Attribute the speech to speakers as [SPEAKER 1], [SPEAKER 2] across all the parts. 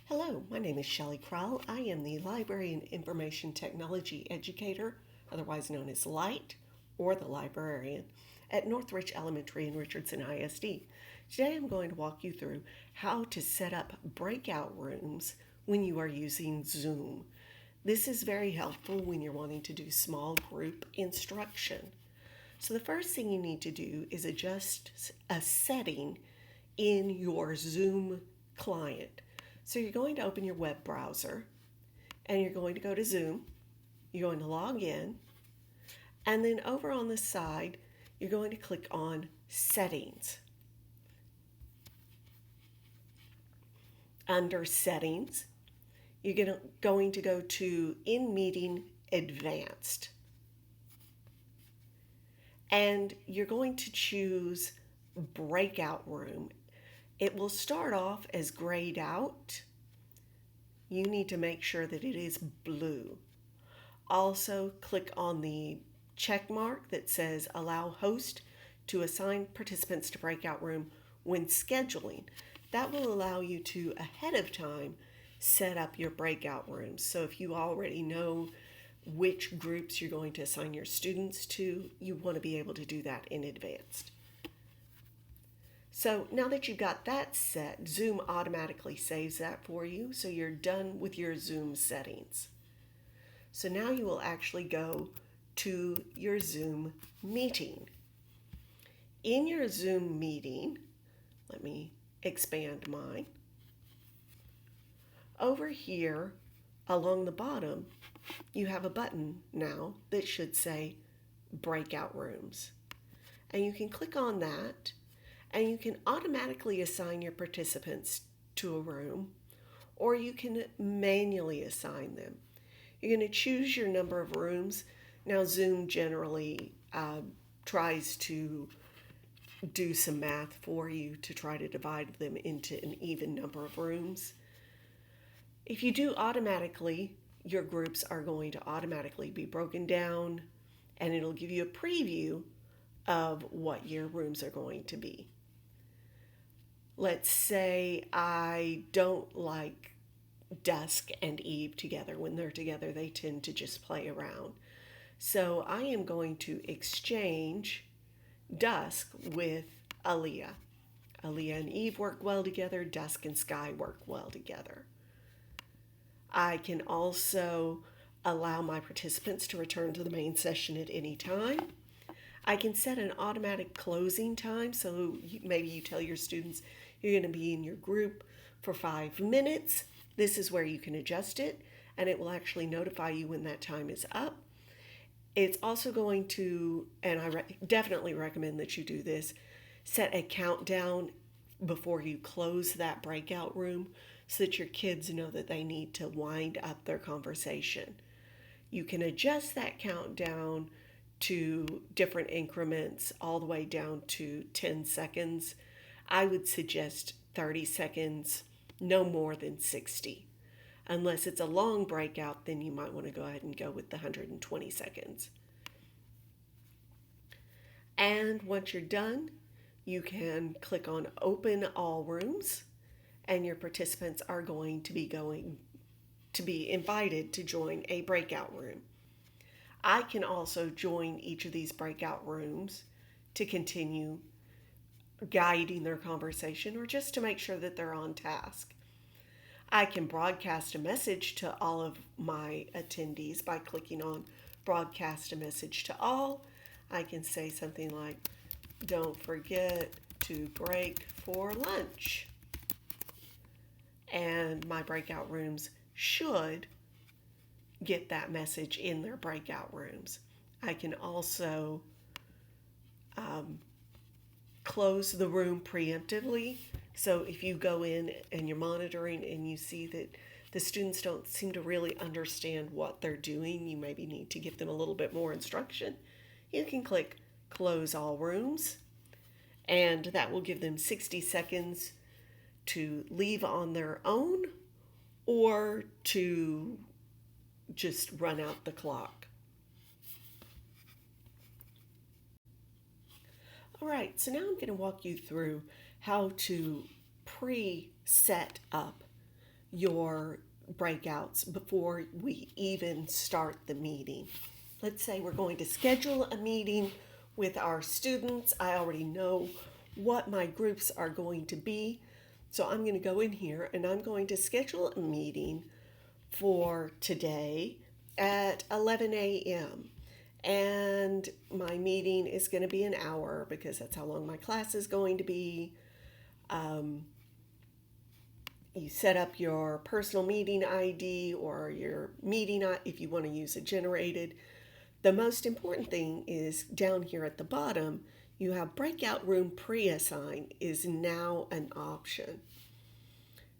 [SPEAKER 1] Hello, my name is Shelley Krall. I am the Library and Information Technology Educator, otherwise known as LIGHT, or the Librarian, at Northridge Elementary and Richardson ISD. Today I'm going to walk you through how to set up breakout rooms when you are using Zoom. This is very helpful when you're wanting to do small group instruction. So the first thing you need to do is adjust a setting in your Zoom client. So you're going to open your web browser and you're going to go to Zoom. You're going to log in, and then over on the side, you're going to click on Settings. Under Settings, you're going to go to In Meeting Advanced. And you're going to choose Breakout Room. It will start off as grayed out. You need to make sure that it is blue. Also, click on the check mark that says Allow Host to assign participants to Breakout Room when scheduling. That will allow you to, ahead of time, set up your breakout rooms. So if you already know which groups you're going to assign your students to, you want to be able to do that in advance. So now that you've got that set, Zoom automatically saves that for you, so you're done with your Zoom settings. So now you will actually go to your Zoom meeting. In your Zoom meeting, let me expand mine. Over here, along the bottom, you have a button now that should say Breakout Rooms. And you can click on that, and you can automatically assign your participants to a room, or you can manually assign them. You're going to choose your number of rooms. Now, Zoom generally tries to do some math for you to try to divide them into an even number of rooms. If you do automatically, your groups are going to automatically be broken down, and it'll give you a preview of what your rooms are going to be. Let's say I don't like Dusk and Eve together. When they're together, they tend to just play around. So I am going to exchange Dusk with Aaliyah. Aaliyah and Eve work well together. Dusk and Sky work well together. I can also allow my participants to return to the main session at any time. I can set an automatic closing time, so maybe you tell your students you're going to be in your group for 5 minutes. This is where you can adjust it, and it will actually notify you when that time is up. It's also going to, and I definitely recommend that you do this, set a countdown before you close that breakout room so that your kids know that they need to wind up their conversation. You can adjust that countdown to different increments all the way down to 10 seconds. I would suggest 30 seconds, no more than 60. Unless it's a long breakout, then you might want to go ahead and go with the 120 seconds. And once you're done, you can click on Open All Rooms, and your participants are going to be invited to join a breakout room. I can also join each of these breakout rooms to continue guiding their conversation or just to make sure that they're on task. I can broadcast a message to all of my attendees by clicking on Broadcast a Message to All. I can say something like, "Don't forget to break for lunch." And my breakout rooms should get that message in their breakout rooms. I can also close the room preemptively. So if you go in and you're monitoring and you see that the students don't seem to really understand what they're doing, you maybe need to give them a little bit more instruction, you can click Close All Rooms, and that will give them 60 seconds to leave on their own or to just run out the clock. All right, so now I'm going to walk you through how to pre-set up your breakouts before we even start the meeting. Let's say we're going to schedule a meeting with our students. I already know what my groups are going to be. So I'm going to go in here and I'm going to schedule a meeting for today at 11 a.m. And my meeting is going to be an hour because that's how long my class is going to be. You set up your personal meeting ID or your meeting, if you want to use a generated. The most important thing is down here at the bottom, you have Breakout Room Preassign is now an option.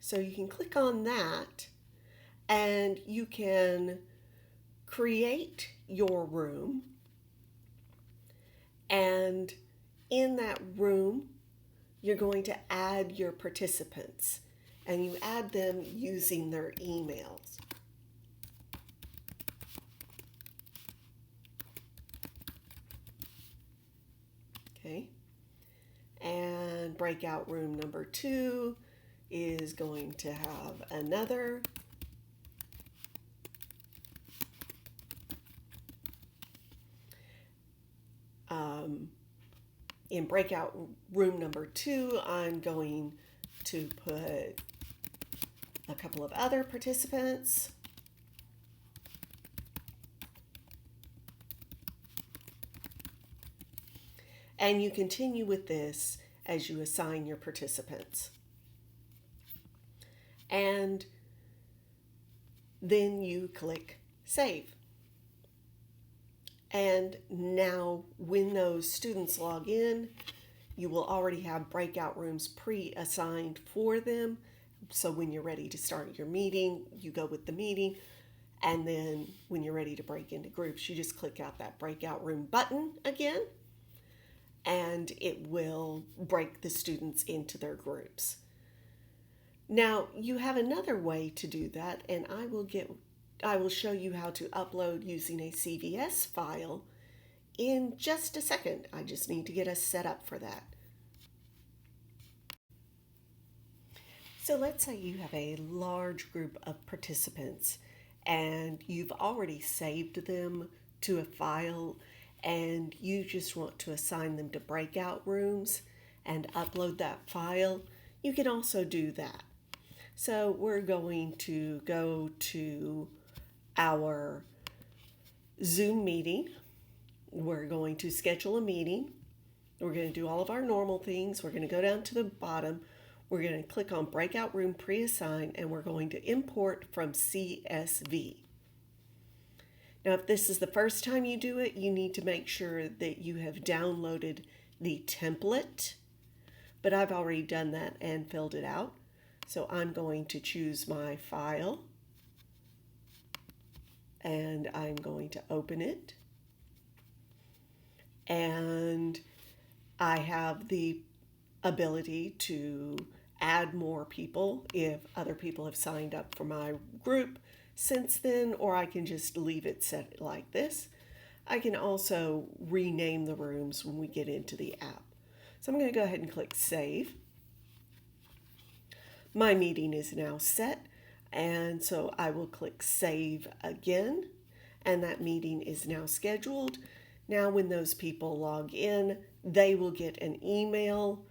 [SPEAKER 1] So you can click on that and you can create your room, and in that room you're going to add your participants, and you add them using their emails. Okay, and breakout room number 2 is going to have another in breakout room number 2, I'm going to put a couple of other participants. And you continue with this as you assign your participants. And then you click Save. And now when those students log in, you will already have breakout rooms pre-assigned for them. So when you're ready to start your meeting, you go with the meeting. And then when you're ready to break into groups, you just click out that breakout room button again, and it will break the students into their groups. Now you have another way to do that, and I will show you how to upload using a CVS file in just a second. I just need to get us set up for that. So let's say you have a large group of participants and you've already saved them to a file and you just want to assign them to breakout rooms and upload that file. You can also do that. So we're going to go to our Zoom meeting. We're going to schedule a meeting. We're going to do all of our normal things. We're going to go down to the bottom. We're going to click on Breakout Room Preassign, and we're going to import from CSV. Now, if this is the first time you do it, you need to make sure that you have downloaded the template, but I've already done that and filled it out. So I'm going to choose my file, and I'm going to open it. And I have the ability to add more people if other people have signed up for my group since then, or I can just leave it set like this. I can also rename the rooms when we get into the app. So I'm going to go ahead and click Save. My meeting is now set, and so I will click Save again, and that meeting is now scheduled. Now when those people log in, they will get an email,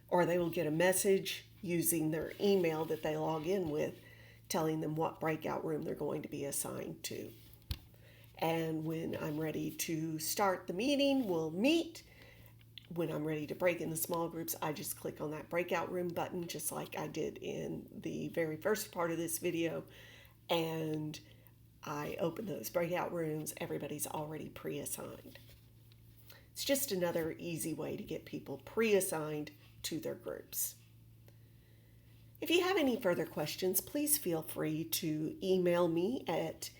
[SPEAKER 1] or they will get a message using their email that they log in with, telling them what breakout room they're going to be assigned to. And when I'm ready to start the meeting, we'll meet. When I'm ready to break into small groups, I just click on that breakout room button, just like I did in the very first part of this video, and I open those breakout rooms. Everybody's already pre-assigned. It's just another easy way to get people pre-assigned to their groups. If you have any further questions, please feel free to email me at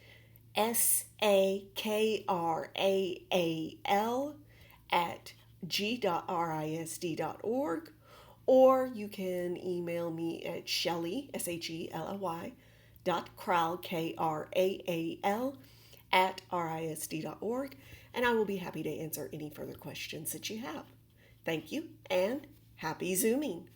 [SPEAKER 1] sakral@g.risd.org, or you can email me at Shelley, SHELLY, .kral, KRAAL, @risd.org, and I will be happy to answer any further questions that you have. Thank you, and happy Zooming!